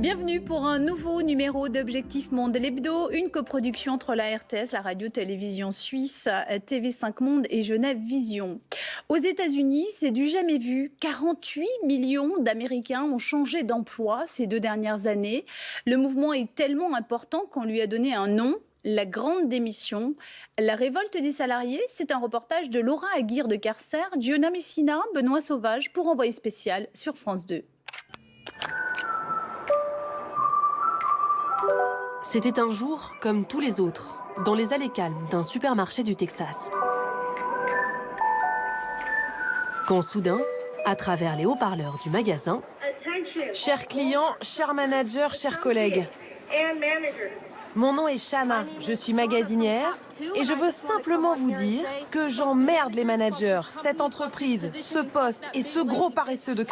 Bienvenue pour un nouveau numéro d'Objectif Monde l'Hebdo, une coproduction entre la RTS, la radio-télévision suisse, TV5 Monde et Genève Vision. Aux États-Unis, c'est du jamais vu. 48 millions d'Américains ont changé d'emploi ces 2 dernières années. Le mouvement est tellement important qu'on lui a donné un nom, la grande démission. La révolte des salariés, c'est un reportage de Laura Aguirre de Carcer, Giona Messina, Benoît Sauvage pour Envoyé spécial sur France 2. C'était un jour comme tous les autres, dans les allées calmes d'un supermarché du Texas. Quand soudain, à travers les haut-parleurs du magasin... Chers clients, chers managers, chers collègues. Mon nom est Shanna, je suis magasinière et je veux simplement vous dire que j'emmerde les managers, cette entreprise, ce poste et ce gros paresseux de c***.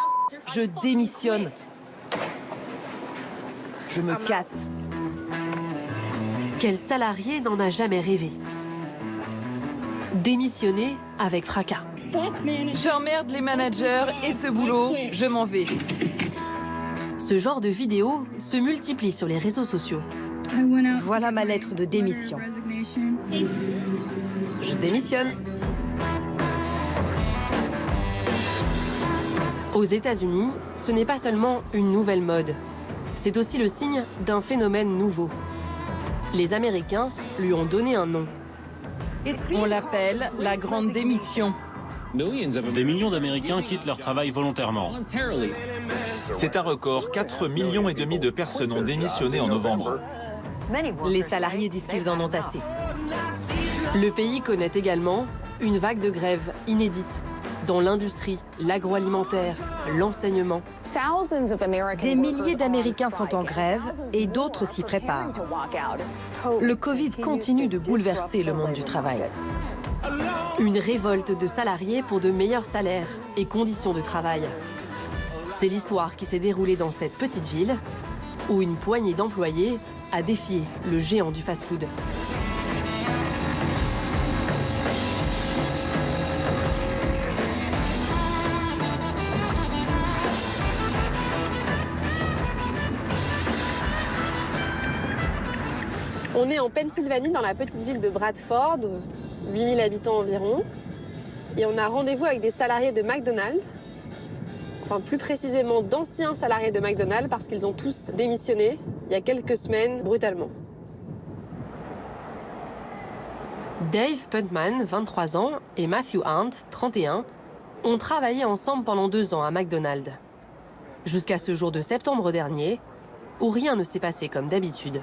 Je démissionne. Je me casse. Quel salarié n'en a jamais rêvé? Démissionner avec fracas. J'emmerde les managers et ce boulot, je m'en vais. Ce genre de vidéos se multiplie sur les réseaux sociaux. Voilà ma lettre de démission. Je démissionne. Aux États-Unis, ce n'est pas seulement une nouvelle mode. C'est aussi le signe d'un phénomène nouveau. Les Américains lui ont donné un nom. On l'appelle la grande démission. Des millions d'Américains quittent leur travail volontairement. C'est un record, 4,5 millions de personnes ont démissionné en novembre. Les salariés disent qu'ils en ont assez. Le pays connaît également une vague de grèves inédite dans l'industrie, l'agroalimentaire, l'enseignement. Des milliers d'Américains sont en grève et d'autres s'y préparent. Le Covid continue de bouleverser le monde du travail. Une révolte de salariés pour de meilleurs salaires et conditions de travail. C'est l'histoire qui s'est déroulée dans cette petite ville où une poignée d'employés a défié le géant du fast-food. On est en Pennsylvanie, dans la petite ville de Bradford, 8000 habitants environ. Et on a rendez-vous avec des salariés de McDonald's, enfin plus précisément d'anciens salariés de McDonald's, parce qu'ils ont tous démissionné il y a quelques semaines, brutalement. Dave Puntman, 23 ans, et Matthew Hunt, 31, ont travaillé ensemble pendant 2 ans à McDonald's. Jusqu'à ce jour de septembre dernier, où rien ne s'est passé comme d'habitude.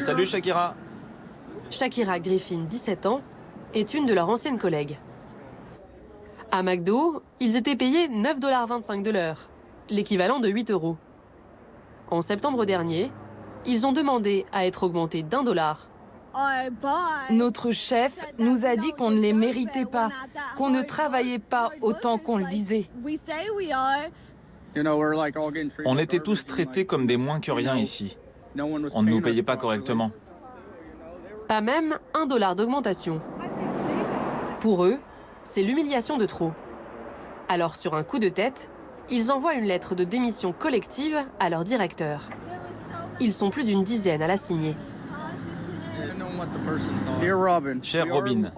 Salut Shakira. Shakira Griffin, 17 ans, est une de leurs anciennes collègues. À McDo, ils étaient payés 9,25 $ de l'heure, l'équivalent de 8 €. En septembre dernier, ils ont demandé à être augmentés d'1 $. Notre chef nous a dit qu'on ne les méritait pas, qu'on ne travaillait pas autant qu'on le disait. On était tous traités comme des moins que rien ici. On ne nous payait pas correctement. Pas même 1 $ d'augmentation. Pour eux, c'est l'humiliation de trop. Alors sur un coup de tête, ils envoient une lettre de démission collective à leur directeur. Ils sont plus d'une dizaine à la signer. Cher Robin,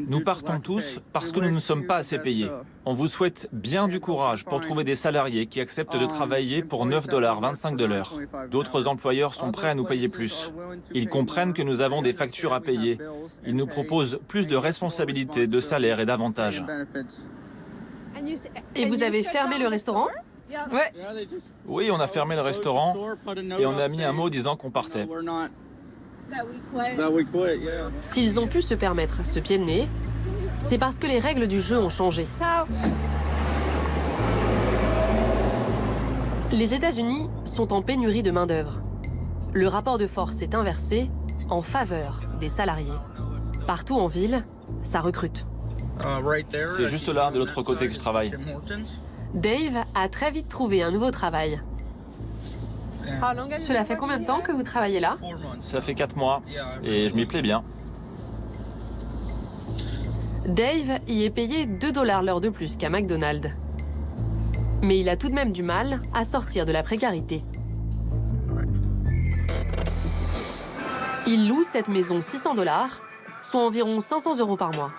nous partons tous parce que nous ne sommes pas assez payés. On vous souhaite bien du courage pour trouver des salariés qui acceptent de travailler pour 9,25 $ de l'heure. D'autres employeurs sont prêts à nous payer plus. Ils comprennent que nous avons des factures à payer. Ils nous proposent plus de responsabilités, de salaires et d'avantages. Et vous avez fermé le restaurant? Ouais. Oui, on a fermé le restaurant et on a mis un mot disant qu'on partait. S'ils ont pu se permettre ce pied de nez, c'est parce que les règles du jeu ont changé. Les États-Unis sont en pénurie de main-d'œuvre. Le rapport de force s'est inversé en faveur des salariés. Partout en ville, ça recrute. C'est juste là, de l'autre côté, que je travaille. Dave a très vite trouvé un nouveau travail. Cela fait combien de temps que vous travaillez là? Ça fait 4 mois et je m'y plais bien. Dave y est payé 2 $ l'heure de plus qu'à McDonald's. Mais il a tout de même du mal à sortir de la précarité. Il loue cette maison 600 $, soit environ 500 € par mois.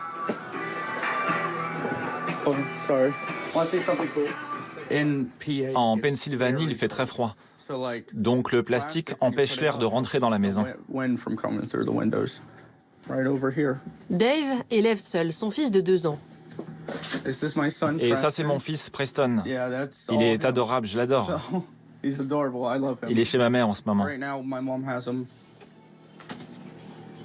En Pennsylvanie, il fait très froid. Donc le plastique empêche l'air de rentrer dans la maison. Dave élève seul son fils de 2 ans. Et ça, c'est mon fils, Preston. Il est adorable, je l'adore. Il est chez ma mère en ce moment.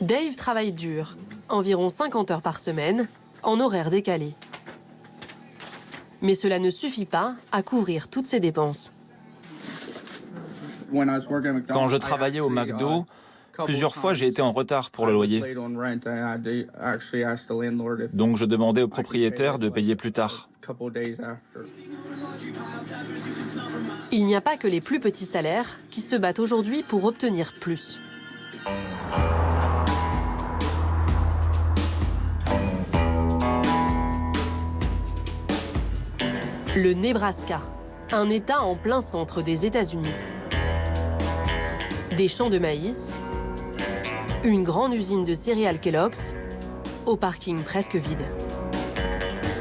Dave travaille dur, environ 50 heures par semaine, en horaire décalé. Mais cela ne suffit pas à couvrir toutes ses dépenses. Quand je travaillais au McDo, plusieurs fois j'ai été en retard pour le loyer. Donc je demandais au propriétaire de payer plus tard. Il n'y a pas que les plus petits salaires qui se battent aujourd'hui pour obtenir plus. Le Nebraska, un État en plein centre des États-Unis. Des champs de maïs, une grande usine de céréales Kellogg's, au parking presque vide.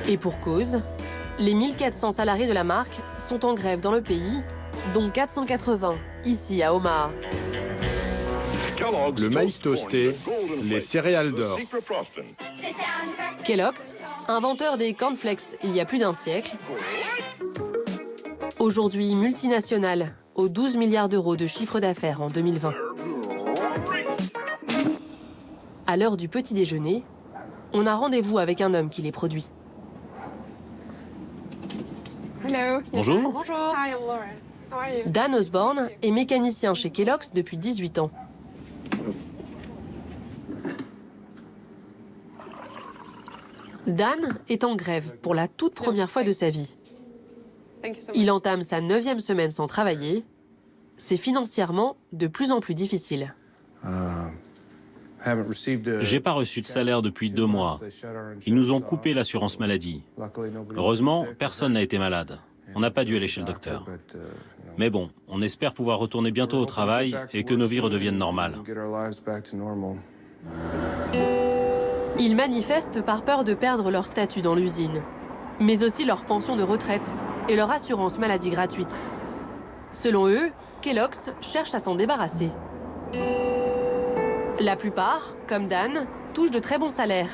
Et pour cause, les 1400 salariés de la marque sont en grève dans le pays, dont 480 ici à Omaha. Le maïs toasté, les céréales d'or. Kellogg's, inventeur des cornflakes il y a plus d'un siècle, aujourd'hui multinationale, aux 12 milliards d'euros de chiffre d'affaires en 2020. À l'heure du petit déjeuner, on a rendez-vous avec un homme qui les produit. Bonjour. Bonjour. Hi, I'm Laura. How are you? Dan Osborne est mécanicien chez Kellogg's depuis 18 ans. Dan est en grève pour la toute première fois de sa vie. Thank you so much. Il entame sa 9e semaine sans travailler. C'est financièrement de plus en plus difficile. J'ai pas reçu de salaire depuis 2 mois. Ils nous ont coupé l'assurance maladie. Heureusement, personne n'a été malade. On n'a pas dû aller chez le docteur. Mais bon, on espère pouvoir retourner bientôt au travail et que nos vies redeviennent normales. Ils manifestent par peur de perdre leur statut dans l'usine, mais aussi leur pension de retraite et leur assurance maladie gratuite. Selon eux, Kellogg's cherche à s'en débarrasser. La plupart, comme Dan, touchent de très bons salaires.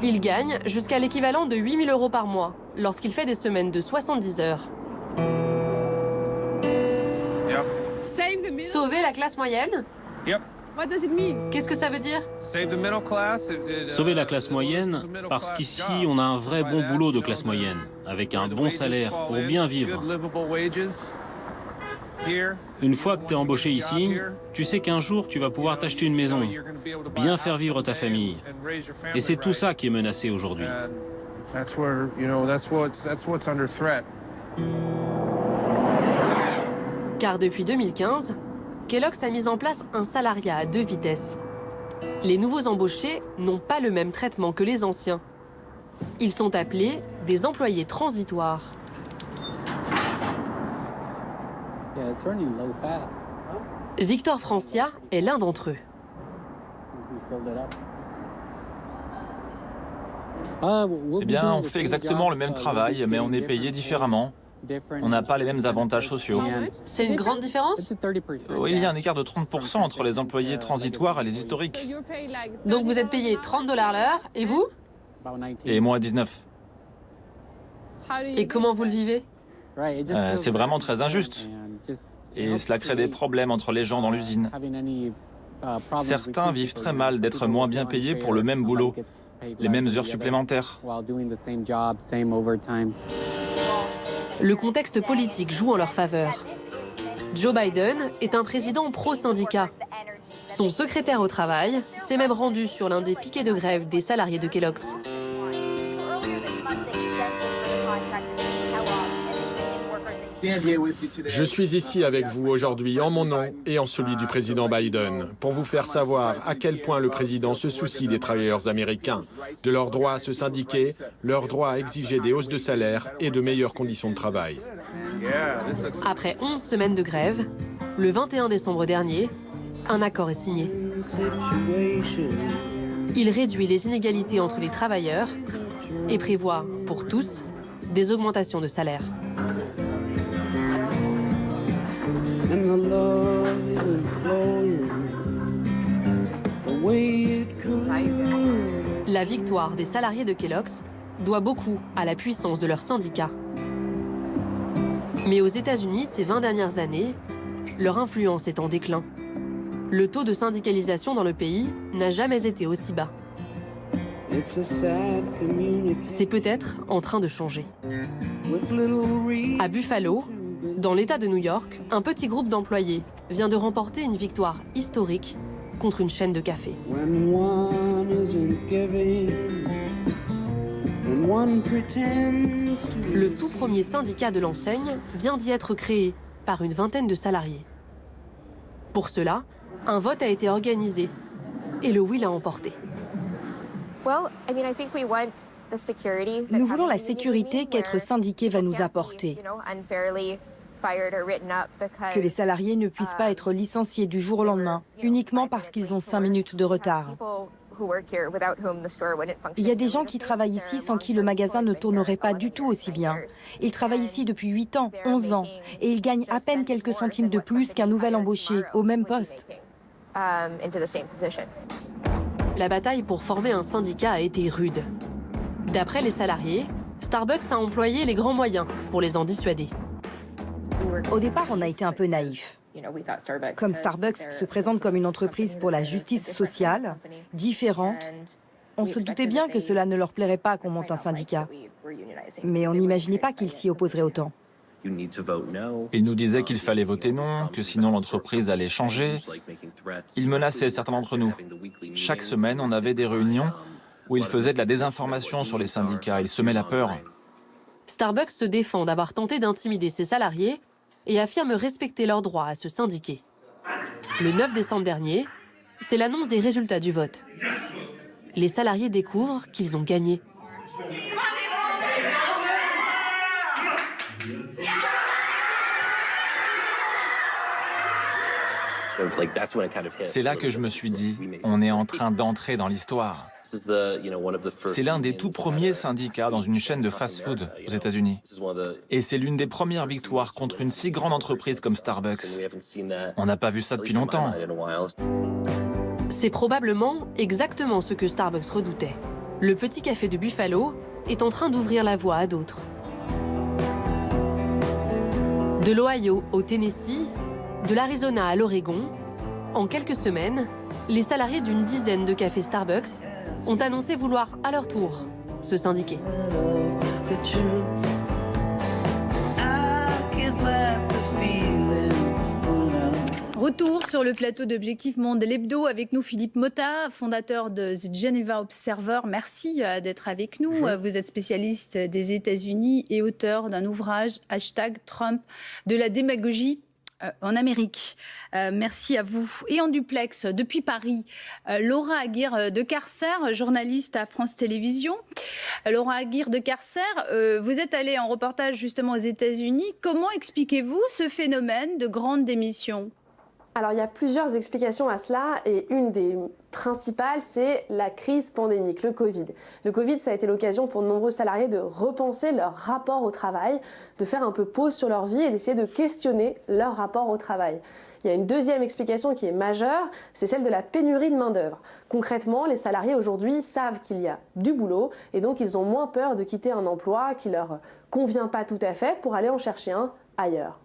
Il gagne jusqu'à l'équivalent de 8 000 € par mois lorsqu'il fait des semaines de 70 heures. Save the middle. Sauver la classe moyenne? What does it mean? Qu'est-ce que ça veut dire? Sauver la classe moyenne, parce qu'ici, on a un vrai bon boulot de classe moyenne, avec un bon salaire pour bien vivre. Une fois que tu es embauché ici, tu sais qu'un jour, tu vas pouvoir t'acheter une maison, bien faire vivre ta famille. Et c'est tout ça qui est menacé aujourd'hui. Car depuis 2015, Kellogg's a mis en place un salariat à 2 vitesses. Les nouveaux embauchés n'ont pas le même traitement que les anciens. Ils sont appelés des employés transitoires. Victor Francia est l'un d'entre eux. Eh bien, on fait exactement le même travail, mais on est payé différemment. On n'a pas les mêmes avantages sociaux. C'est une grande différence? Oui, il y a un écart de 30% entre les employés transitoires et les historiques. Donc vous êtes payé 30 $ l'heure, et vous? Et moi, 19. Et comment vous le vivez? C'est vraiment très injuste. Et cela crée des problèmes entre les gens dans l'usine. Certains vivent très mal d'être moins bien payés pour le même boulot, les mêmes heures supplémentaires. Le contexte politique joue en leur faveur. Joe Biden est un président pro-syndicat. Son secrétaire au travail s'est même rendu sur l'un des piquets de grève des salariés de Kellogg's. Je suis ici avec vous aujourd'hui en mon nom et en celui du président Biden pour vous faire savoir à quel point le président se soucie des travailleurs américains, de leur droit à se syndiquer, leur droit à exiger des hausses de salaire et de meilleures conditions de travail. Après 11 semaines de grève, le 21 décembre dernier, un accord est signé. Il réduit les inégalités entre les travailleurs et prévoit, pour tous, des augmentations de salaire. La victoire des salariés de Kellogg's doit beaucoup à la puissance de leurs syndicats. Mais aux États-Unis, ces 20 dernières années, leur influence est en déclin. Le taux de syndicalisation dans le pays n'a jamais été aussi bas. C'est peut-être en train de changer. À Buffalo, dans l'État de New York, un petit groupe d'employés vient de remporter une victoire historique contre une chaîne de café. Le tout premier syndicat de l'enseigne vient d'y être créé par une vingtaine de salariés. Pour cela, un vote a été organisé et le oui l'a emporté. Nous voulons la sécurité qu'être syndiqué va nous apporter. Que les salariés ne puissent pas être licenciés du jour au lendemain, uniquement parce qu'ils ont 5 minutes de retard. Il y a des gens qui travaillent ici sans qui le magasin ne tournerait pas du tout aussi bien. Ils travaillent ici depuis 8 ans, 11 ans, et ils gagnent à peine quelques centimes de plus qu'un nouvel embauché au même poste. La bataille pour former un syndicat a été rude. D'après les salariés, Starbucks a employé les grands moyens pour les en dissuader. Au départ, on a été un peu naïfs. Comme Starbucks se présente comme une entreprise pour la justice sociale, différente, on se doutait bien que cela ne leur plairait pas qu'on monte un syndicat. Mais on n'imaginait pas qu'ils s'y opposeraient autant. Ils nous disaient qu'il fallait voter non, que sinon l'entreprise allait changer. Ils menaçaient certains d'entre nous. Chaque semaine, on avait des réunions où ils faisaient de la désinformation sur les syndicats. Ils semaient la peur. Starbucks se défend d'avoir tenté d'intimider ses salariés et affirme respecter leur droit à se syndiquer. Le 9 décembre dernier, c'est l'annonce des résultats du vote. Les salariés découvrent qu'ils ont gagné. C'est là que je me suis dit, on est en train d'entrer dans l'histoire. C'est l'un des tout premiers syndicats dans une chaîne de fast-food aux États-Unis. Et c'est l'une des premières victoires contre une si grande entreprise comme Starbucks. On n'a pas vu ça depuis longtemps. C'est probablement exactement ce que Starbucks redoutait. Le petit café de Buffalo est en train d'ouvrir la voie à d'autres. De l'Ohio au Tennessee, de l'Arizona à l'Oregon, en quelques semaines, les salariés d'une dizaine de cafés Starbucks ont annoncé vouloir à leur tour se syndiquer. Retour sur le plateau d'Objectif Monde l'Hebdo avec nous Philippe Motta, fondateur de The Geneva Observer. Merci d'être avec nous. Vous êtes spécialiste des États-Unis et auteur d'un ouvrage #Trump de la démagogie en Amérique. Merci à vous. Et en duplex, depuis Paris, Laura Aguirre de Carcer, journaliste à France Télévisions. Laura Aguirre de Carcer, vous êtes allée en reportage justement aux États-Unis. Comment expliquez-vous ce phénomène de grande démission ? Alors, il y a plusieurs explications à cela et une des principales, c'est la crise pandémique, le Covid. Le Covid, ça a été l'occasion pour de nombreux salariés de repenser leur rapport au travail, de faire un peu pause sur leur vie et d'essayer de questionner leur rapport au travail. Il y a une deuxième explication qui est majeure, c'est celle de la pénurie de main-d'œuvre. Concrètement, les salariés aujourd'hui savent qu'il y a du boulot et donc ils ont moins peur de quitter un emploi qui ne leur convient pas tout à fait pour aller en chercher un ailleurs.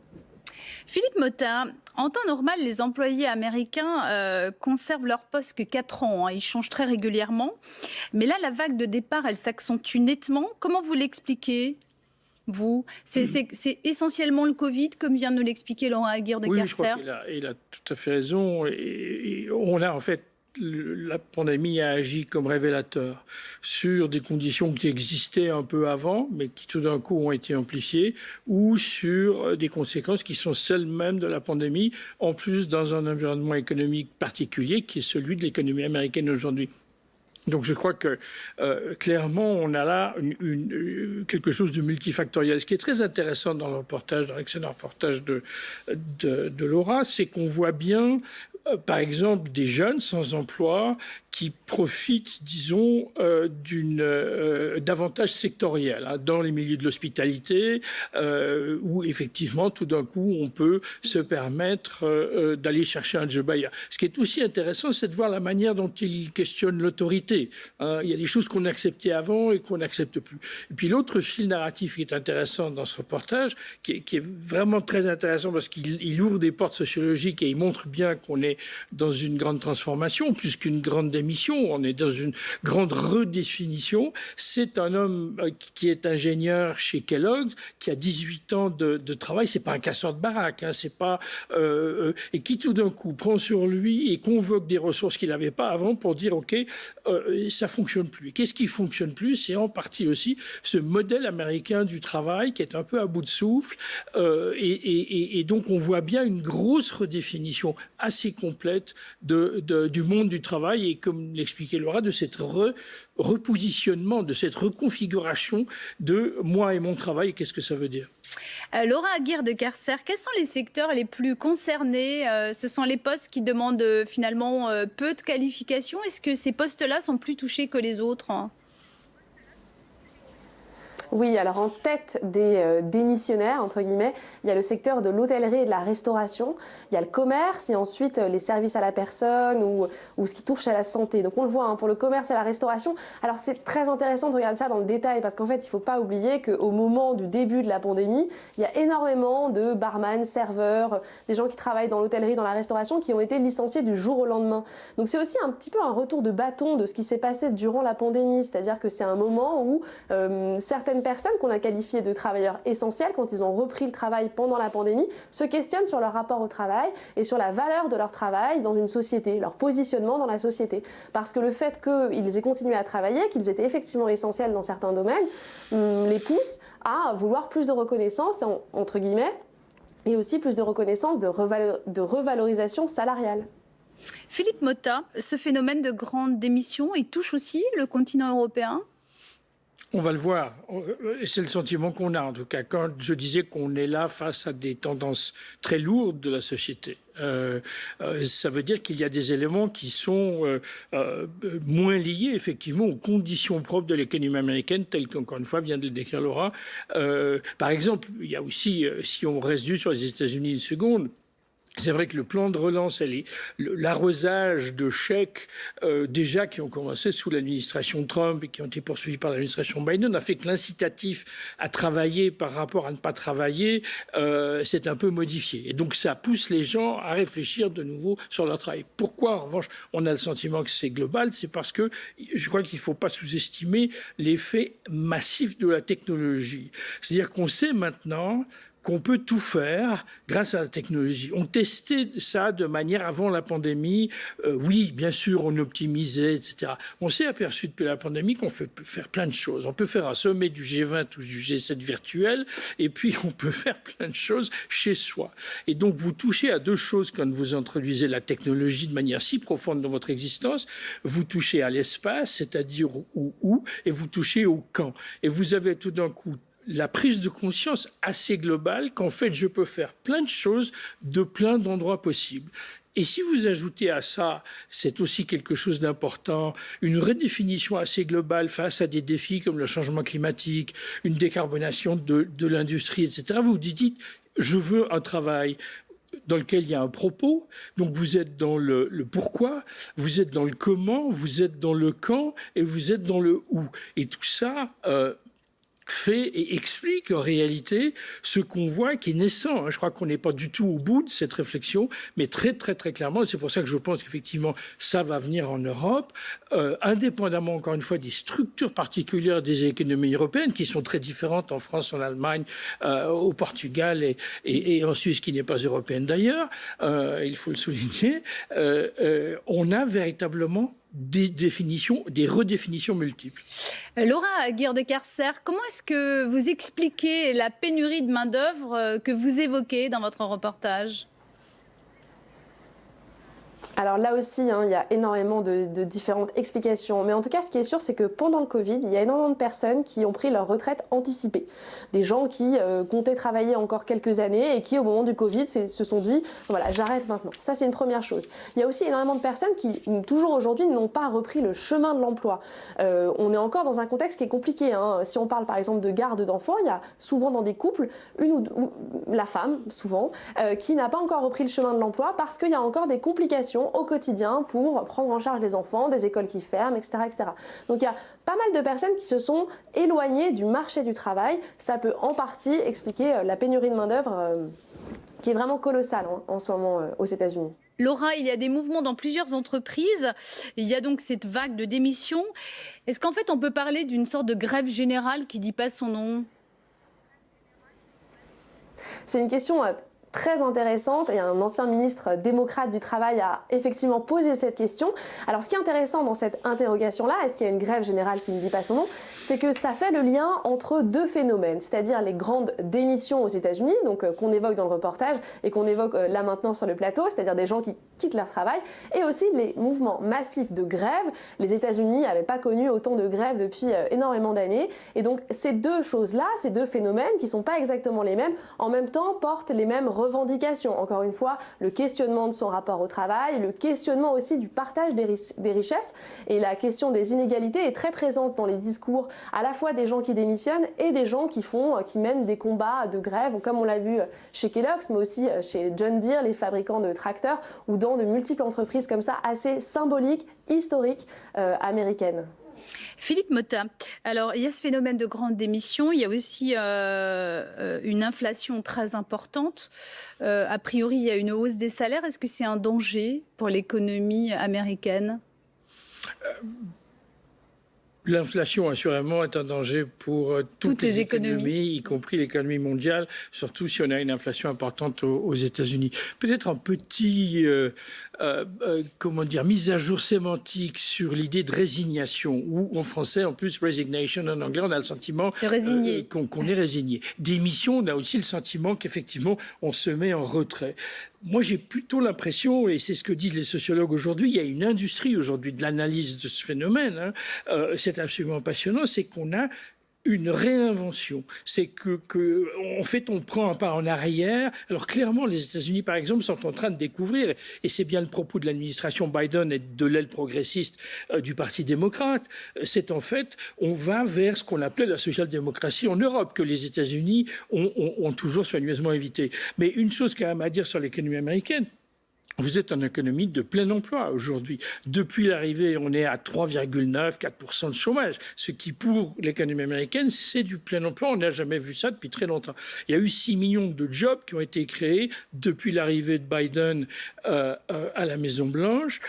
Philippe Motta, en temps normal, les employés américains conservent leur poste que 4 ans. Ils changent très régulièrement. Mais là, la vague de départ, elle s'accentue nettement. Comment vous l'expliquez, vous ? C'est essentiellement le Covid, comme vient de nous l'expliquer Laura Aguirre de Carcer. Oui, je crois qu'il a tout à fait raison. Et on a en fait la pandémie a agi comme révélateur sur des conditions qui existaient un peu avant, mais qui tout d'un coup ont été amplifiées, ou sur des conséquences qui sont celles mêmes de la pandémie, en plus dans un environnement économique particulier qui est celui de l'économie américaine aujourd'hui. Donc je crois que clairement on a là quelque chose de multifactoriel. Ce qui est très intéressant dans le reportage, dans l'excellent reportage de Laura, c'est qu'on voit bien par exemple des jeunes sans emploi qui profitent, disons, d'avantages sectoriels dans les milieux de l'hospitalité, où effectivement, tout d'un coup, on peut se permettre d'aller chercher un job ailleurs. Ce qui est aussi intéressant, c'est de voir la manière dont ils questionnent l'autorité. Il y a des choses qu'on acceptait avant et qu'on n'accepte plus. Et puis l'autre fil narratif qui est intéressant dans ce reportage, qui est vraiment très intéressant parce qu'il ouvre des portes sociologiques et il montre bien qu'on est dans une grande transformation, plus qu'une grande démission, on est dans une grande redéfinition. C'est un homme qui est ingénieur chez Kellogg's, qui a 18 ans de travail, c'est pas un casseur de baraque, c'est pas et qui tout d'un coup prend sur lui et convoque des ressources qu'il n'avait pas avant pour dire ok, ça fonctionne plus. Et qu'est-ce qui fonctionne plus? C'est en partie aussi ce modèle américain du travail qui est un peu à bout de souffle, et donc on voit bien une grosse redéfinition assez complète du monde du travail et, comme l'expliquait Laura, de cette repositionnement, de cette reconfiguration de moi et mon travail. Qu'est-ce que ça veut dire? Laura Aguirre de Carcer, quels sont les secteurs les plus concernés? Ce sont les postes qui demandent finalement peu de qualifications. Est-ce que ces postes-là sont plus touchés que les autres? Oui, alors en tête des démissionnaires, entre guillemets, il y a le secteur de l'hôtellerie et de la restauration, il y a le commerce et ensuite les services à la personne ou ce qui touche à la santé. Donc on le voit, pour le commerce et la restauration. Alors c'est très intéressant de regarder ça dans le détail parce qu'en fait, il ne faut pas oublier qu'au moment du début de la pandémie, il y a énormément de barman, serveurs, des gens qui travaillent dans l'hôtellerie, dans la restauration qui ont été licenciés du jour au lendemain. Donc c'est aussi un petit peu un retour de bâton de ce qui s'est passé durant la pandémie, c'est-à-dire que c'est un moment où certaines personnes qu'on a qualifiées de travailleurs essentiels, quand ils ont repris le travail pendant la pandémie, se questionnent sur leur rapport au travail et sur la valeur de leur travail dans une société, leur positionnement dans la société. Parce que le fait qu'ils aient continué à travailler, qu'ils étaient effectivement essentiels dans certains domaines, les pousse à vouloir plus de reconnaissance, entre guillemets, et aussi plus de reconnaissance, de revalorisation salariale. Philippe Motta, ce phénomène de grande démission, il touche aussi le continent européen? On va le voir. C'est le sentiment qu'on a, en tout cas, quand je disais qu'on est là face à des tendances très lourdes de la société. Ça veut dire qu'il y a des éléments qui sont moins liés, effectivement, aux conditions propres de l'économie américaine, telles qu'encore une fois vient de le décrire Laura. Par exemple, il y a aussi, si on reste juste sur les États-Unis une seconde, c'est vrai que le plan de relance, l'arrosage de chèques déjà qui ont commencé sous l'administration Trump et qui ont été poursuivis par l'administration Biden a fait que l'incitatif à travailler par rapport à ne pas travailler s'est un peu modifié. Et donc ça pousse les gens à réfléchir de nouveau sur leur travail. Pourquoi, en revanche, on a le sentiment que c'est global? C'est parce que je crois qu'il ne faut pas sous-estimer l'effet massif de la technologie. C'est-à-dire qu'on sait maintenant qu'on peut tout faire grâce à la technologie. On testait ça de manière avant la pandémie. Oui, bien sûr, on optimisait, etc. On s'est aperçu depuis la pandémie qu'on peut faire plein de choses. On peut faire un sommet du G20 ou du G7 virtuel, et puis on peut faire plein de choses chez soi. Et donc, vous touchez à deux choses quand vous introduisez la technologie de manière si profonde dans votre existence. Vous touchez à l'espace, c'est-à-dire où, et vous touchez au quand. Et vous avez tout d'un coup la prise de conscience assez globale qu'en fait, je peux faire plein de choses de plein d'endroits possibles. Et si vous ajoutez à ça, c'est aussi quelque chose d'important, une redéfinition assez globale face à des défis comme le changement climatique, une décarbonation de l'industrie, etc. Vous vous dites, je veux un travail dans lequel il y a un propos, donc vous êtes dans le pourquoi, vous êtes dans le comment, vous êtes dans le quand et vous êtes dans le où. Et tout ça fait et explique en réalité ce qu'on voit qui est naissant. Je crois qu'on n'est pas du tout au bout de cette réflexion, mais très très très clairement, c'est pour ça que je pense qu'effectivement ça va venir en Europe, indépendamment encore une fois des structures particulières des économies européennes qui sont très différentes en France, en Allemagne, au Portugal et en Suisse qui n'est pas européenne d'ailleurs, il faut le souligner, on a véritablement des redéfinitions multiples. Laura Aguirre-de-Carcer, comment est-ce que vous expliquez la pénurie de main-d'œuvre que vous évoquez dans votre reportage ? Alors là aussi, il y a énormément de différentes explications. Mais en tout cas, ce qui est sûr, c'est que pendant le Covid, il y a énormément de personnes qui ont pris leur retraite anticipée. Des gens qui comptaient travailler encore quelques années et qui, au moment du Covid, se sont dit « voilà, j'arrête maintenant ». Ça, c'est une première chose. Il y a aussi énormément de personnes qui, toujours aujourd'hui, n'ont pas repris le chemin de l'emploi. On est encore dans un contexte qui est compliqué. Si on parle par exemple de garde d'enfants, il y a souvent dans des couples, la femme, souvent, qui n'a pas encore repris le chemin de l'emploi parce qu'il y a encore des complications au quotidien pour prendre en charge les enfants, des écoles qui ferment, etc., etc. Donc il y a pas mal de personnes qui se sont éloignées du marché du travail. Ça peut en partie expliquer la pénurie de main-d'œuvre qui est vraiment colossale en ce moment aux États-Unis. Laura, il y a des mouvements dans plusieurs entreprises. Il y a donc cette vague de démissions. Est-ce qu'en fait on peut parler d'une sorte de grève générale qui ne dit pas son nom ? C'est une question très intéressante et un ancien ministre démocrate du Travail a effectivement posé cette question. Alors ce qui est intéressant dans cette interrogation-là, est-ce qu'il y a une grève générale qui ne dit pas son nom, c'est que ça fait le lien entre deux phénomènes, c'est-à-dire les grandes démissions aux États-Unis, donc qu'on évoque dans le reportage et qu'on évoque là maintenant sur le plateau, c'est-à-dire des gens qui quittent leur travail, et aussi les mouvements massifs de grève. Les États-Unis n'avaient pas connu autant de grèves depuis énormément d'années, et donc ces deux choses-là, ces deux phénomènes qui ne sont pas exactement les mêmes, en même temps portent les mêmes revendications. Encore une fois, le questionnement de son rapport au travail, le questionnement aussi du partage des richesses, et la question des inégalités est très présente dans les discours à la fois des gens qui démissionnent et des gens qui mènent des combats de grève, comme on l'a vu chez Kellogg's, mais aussi chez John Deere, les fabricants de tracteurs, ou dans de multiples entreprises comme ça, assez symboliques, historiques, américaines. Philippe Motta, alors il y a ce phénomène de grande démission, il y a aussi une inflation très importante. A priori, il y a une hausse des salaires. Est-ce que c'est un danger pour l'économie américaine ? L'inflation, assurément, est un danger pour toutes les économies, y compris l'économie mondiale, surtout si on a une inflation importante aux États-Unis. Peut-être un petit, mise à jour sémantique sur l'idée de résignation, ou en français, en plus, resignation, en anglais, on a le sentiment qu'on est résigné. Démission, on a aussi le sentiment qu'effectivement, on se met en retrait. Moi, j'ai plutôt l'impression, et c'est ce que disent les sociologues aujourd'hui, il y a une industrie aujourd'hui de l'analyse de ce phénomène, c'est absolument passionnant, c'est qu'on a une réinvention. C'est en fait, on prend un pas en arrière. Alors clairement, les États-Unis, par exemple, sont en train de découvrir, et c'est bien le propos de l'administration Biden et de l'aile progressiste du Parti démocrate, c'est en fait, on va vers ce qu'on appelait la social-démocratie en Europe, que les États-Unis ont toujours soigneusement évité. Mais une chose quand même à dire sur l'économie américaine, vous êtes en économie de plein emploi aujourd'hui. Depuis l'arrivée, on est à 3,9-4% de chômage, ce qui pour l'économie américaine, c'est du plein emploi. On n'a jamais vu ça depuis très longtemps. Il y a eu 6 millions de jobs qui ont été créés depuis l'arrivée de Biden à la Maison-Blanche.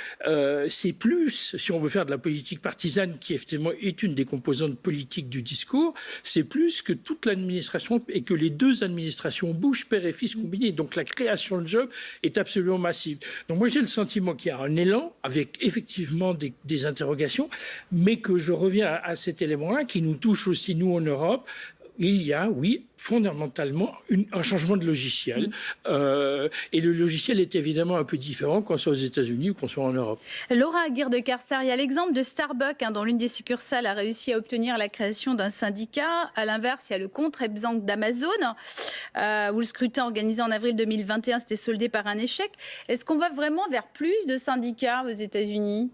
C'est plus, si on veut faire de la politique partisane, qui effectivement est une des composantes politiques du discours, c'est plus que toute l'administration et que les deux administrations Bush, père et fils combinés. Donc la création de jobs est absolument massive. Donc moi j'ai le sentiment qu'il y a un élan avec effectivement des interrogations, mais que je reviens à cet élément-là qui nous touche aussi nous en Europe. Il y a, oui, fondamentalement un changement de logiciel. Et le logiciel est évidemment un peu différent qu'on soit aux États-Unis ou qu'on soit en Europe. Laura Aguirre-de-Carcer, il y a l'exemple de Starbucks, dont l'une des succursales a réussi à obtenir la création d'un syndicat. À l'inverse, il y a le contre-exemple d'Amazon, où le scrutin organisé en avril 2021 s'était soldé par un échec. Est-ce qu'on va vraiment vers plus de syndicats aux États-Unis ?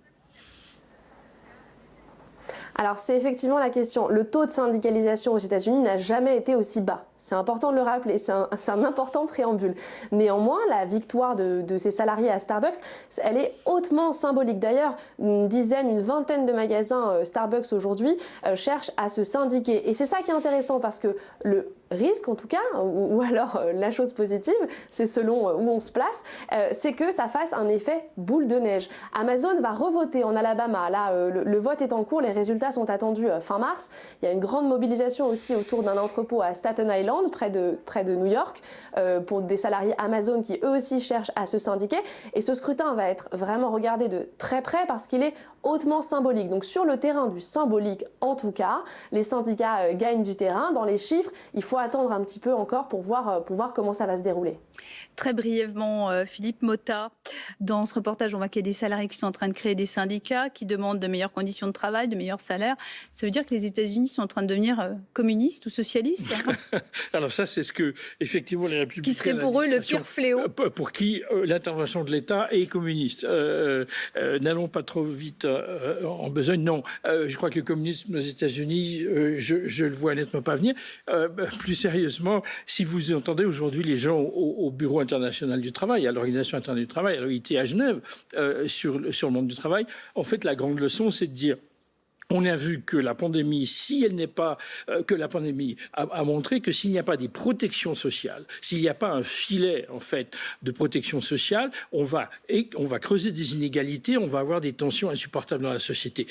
Alors c'est effectivement la question. Le taux de syndicalisation aux États-Unis n'a jamais été aussi bas. C'est important de le rappeler, c'est un important préambule. Néanmoins, la victoire de ces salariés à Starbucks, elle est hautement symbolique. D'ailleurs, une vingtaine de magasins Starbucks aujourd'hui cherchent à se syndiquer. Et c'est ça qui est intéressant parce que le risque, en tout cas, ou alors la chose positive, c'est selon où on se place, c'est que ça fasse un effet boule de neige. Amazon va revoter en Alabama. Là, le vote est en cours, les résultats sont attendus fin mars. Il y a une grande mobilisation aussi autour d'un entrepôt à Staten Island, près de New York, pour des salariés Amazon qui eux aussi cherchent à se syndiquer. Et ce scrutin va être vraiment regardé de très près parce qu'il est hautement symbolique. Donc sur le terrain du symbolique, en tout cas, les syndicats gagnent du terrain. Dans les chiffres, il faut attendre un petit peu encore pour voir comment ça va se dérouler. Très brièvement, Philippe Motta, dans ce reportage, on voit qu'il y a des salariés qui sont en train de créer des syndicats, qui demandent de meilleures conditions de travail, de meilleurs salaires. Ça veut dire que les États-Unis sont en train de devenir communistes ou socialistes? Alors ça, c'est ce que, effectivement, les républicains... Qui serait pour eux le pire fléau? Pour qui l'intervention de l'État est communiste. N'allons pas trop vite en besogne. Non, je crois que le communisme aux États-Unis, je le vois nettement pas venir. Plus sérieusement, si vous entendez aujourd'hui les gens au Bureau international du travail, à l'Organisation internationale du travail, à l'OIT à Genève, sur le monde du travail, en fait, la grande leçon, c'est de dire... On a vu que la pandémie, si elle n'est pas que la pandémie a montré que s'il n'y a pas des protections sociales, s'il n'y a pas un filet en fait de protection sociale, on va creuser des inégalités, on va avoir des tensions insupportables dans la société.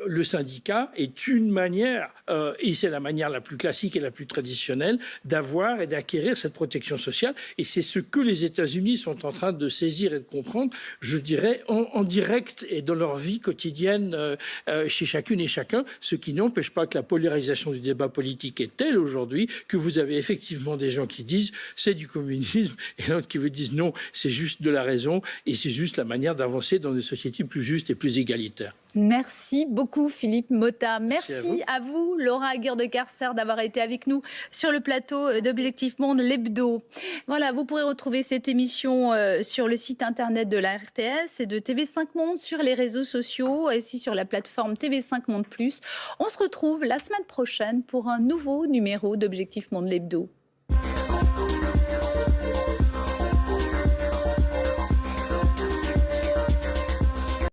Le syndicat est une manière, et c'est la manière la plus classique et la plus traditionnelle d'avoir et d'acquérir cette protection sociale. Et c'est ce que les États-Unis sont en train de saisir et de comprendre, je dirais, en direct et dans leur vie quotidienne. Chez chacune et chacun, ce qui n'empêche pas que la polarisation du débat politique est telle aujourd'hui que vous avez effectivement des gens qui disent c'est du communisme et d'autres qui vous disent non, c'est juste de la raison et c'est juste la manière d'avancer dans des sociétés plus justes et plus égalitaires. Merci beaucoup Philippe Motta. Merci à vous Laura Aguirre-de-Carcer d'avoir été avec nous sur le plateau d'Objectif Monde, l'hebdo. Voilà, vous pourrez retrouver cette émission sur le site internet de la RTS et de TV5 Monde, sur les réseaux sociaux, ainsi sur la plateforme TV5 Monde+. On se retrouve la semaine prochaine pour un nouveau numéro d'Objectif Monde, l'hebdo.